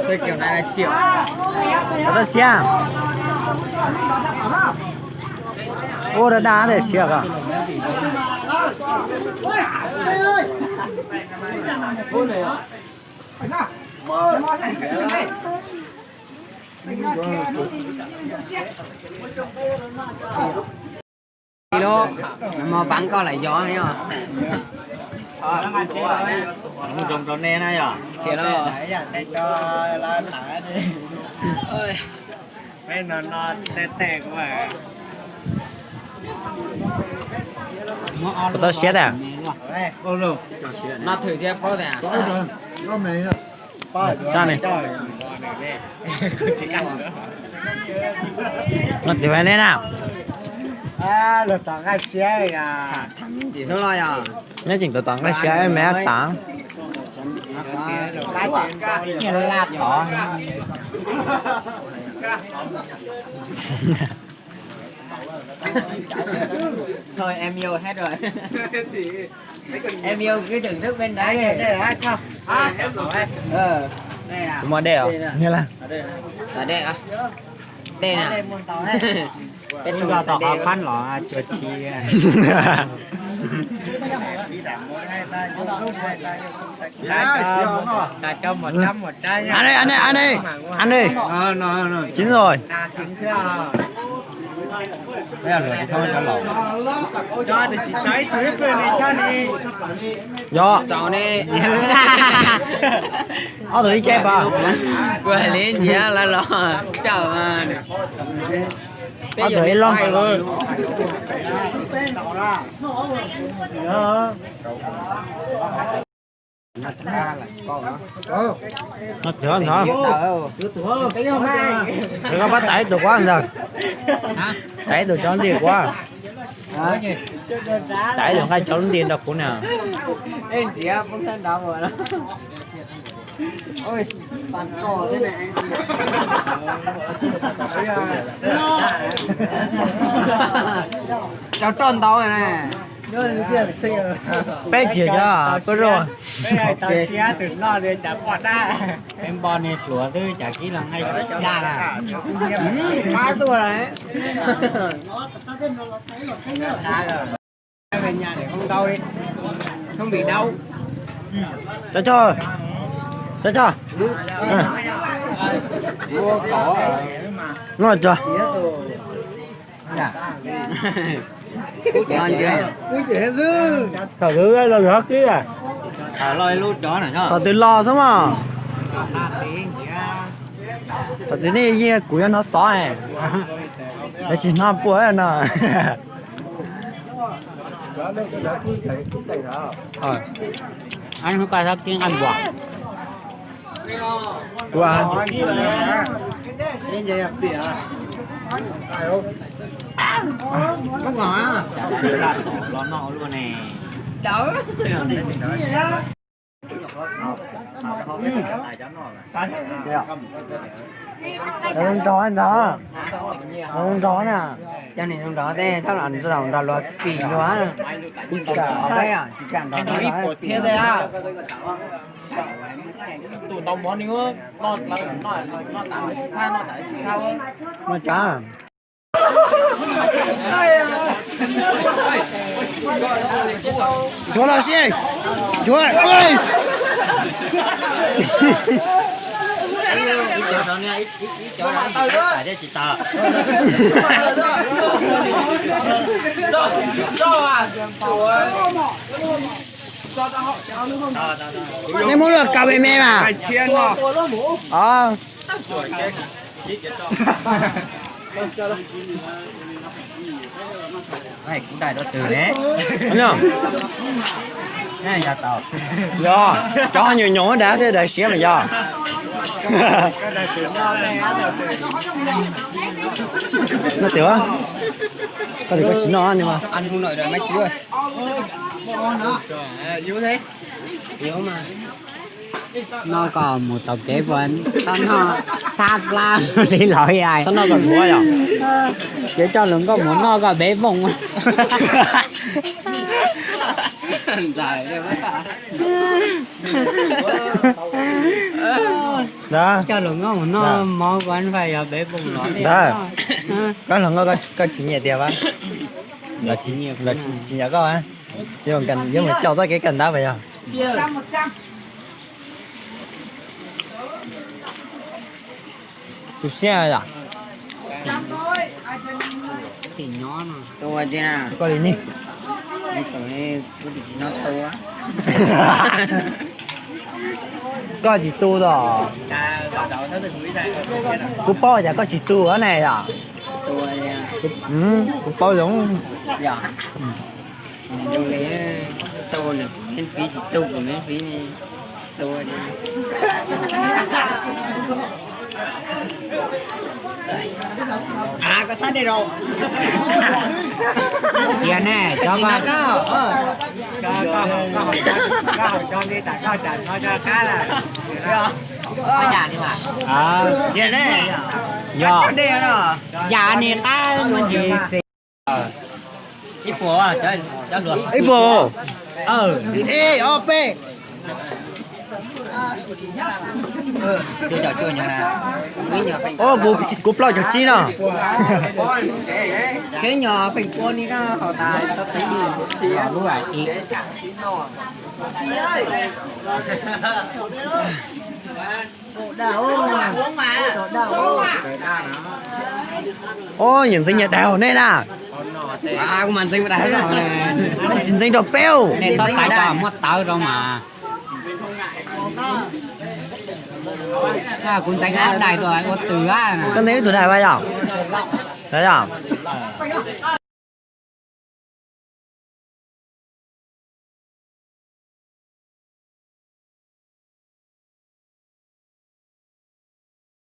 Cái kiểu này là triệu. Nó xe. Ô đã đá để xe cả. Kilo, mà bắn co lại gió hay không? Dùng con nè này à? Kiểu đó. Để cho lên thả đi. Ơi. Mấy nó tè quá. Tôi xé à? Nó thử tiếp bao giờ? Ra này. Nó thì phải lên nào? À, lột tặng cái xe à. Chỉ số lo à? Nhớ chỉnh tôi tặng cái xe mẹ tặng. Nhìn lạt đỏ. Thôi em yêu hết rồi. Em yêu cứ thưởng thức bên đấy. Đây là không? Đây là. Mà đây à? Như là. Ở đây à? Đây nè. Cái chúng ta tỏ khoan lỏ chuột chi. Cả cho 100 100 nha. Ăn đi. Chín rồi. Đây là lửa thì thôi cho lẩu. Cho thì chỉ cháy chuối cười này cho đi. Do. Chọn đi. Ở tụi chép à? Quay lên chị là lò. Chào mà. Ở tụi lon. Nó ra là con đó. Nó thừa nữa. Đừng có bắt tẩy được quá anh rồi. Tẩy được cho nó tiền quá. Tẩy được cái cho nó tiền đâu cũng nè. Em chị á, không thân đâu rồi đó. Ôi, bàn cò thế này. Cháu tròn tao này nè. Bé chìa cho, có rồi. Bây giờ tao xe từ nó đi chả quạt ra. Em bò này lúa tư chả kỹ là ngay ra là. Hai tuổi đấy. Về nhà để không đau đi. Không bị đau. Cho. Ngon chưa? Ngon chưa? Thở thứ là rất kỹ à? Lôi lút chó này nhá. Thở từ lò xong mà. Thở từ này gì của nó xó này. Để chỉ nó bùa này nè. Anh không cài kiêng ăn bò. Wow. Nên vậy tỉa. Có ngọt á. Lò nọ luôn nè. Đỡ. Đừng rõ anh đó. Đừng rõ nè. Cho nên không rõ thế, chắc là nó đầu là lo kỳ quá. Ở đây à, chỉ cần đó nó nói thế đây à. Tụi tao món nữa, nó tao nó tại sao Mà chả. Chúa là gì? Chúa ơi! Nên muốn được cà mẹ mà. Này cũng đại đó từ đấy. Đúng không? Này nhà tàu. Do cho nhiều nhỏ đá thế để xé mà do. Nó tiểu á? Có thể có chín nó ăn nhưng mà ăn không nổi rồi mấy chú ơi. yếu thế. Yếu mà. Nó còn một tập kế vấn. Nó sát la đi lỗi ai. nó còn búa à? Để cho lượng có muốn nó có bế vùng. dài đây mới cả đó cho lùng ngon nó mò quán phải ở bếp bùng nó đó có lần có chỉ nhẹ tiền á là chỉ nhẹ có á chứ còn cần nếu mà cho tới cái cần đó vậy à 100 tôi xe rồi thôi ai chơi thì nhỏ nó tua nha có gì nhỉ cái này nó tua có chỉ tu đó cú bao giờ có chỉ tu ở này à tua nha cú bao giống dạ trong cái tua này miễn phí chỉ tu của miễn phí này tua đi à có thấy đây rồi chia nè cho con có nhà đi mà chia đấy do đây đó dạ này ta nó gì ít phố à cho được ấy bồ ê op chơi trò chơi nhà ô cú bao cho chi nào cái nhỏ bình quân đi có họ tài tao thấy đi thì đúng rồi ý ô nhìn thấy nhà đào này nè à của mình tính vào đây rồi nhìn thấy đồ bèo này tao phải có mất tao đâu mà cũng đánh áp này rồi có từ á cái này tụi này bao giờ đấy à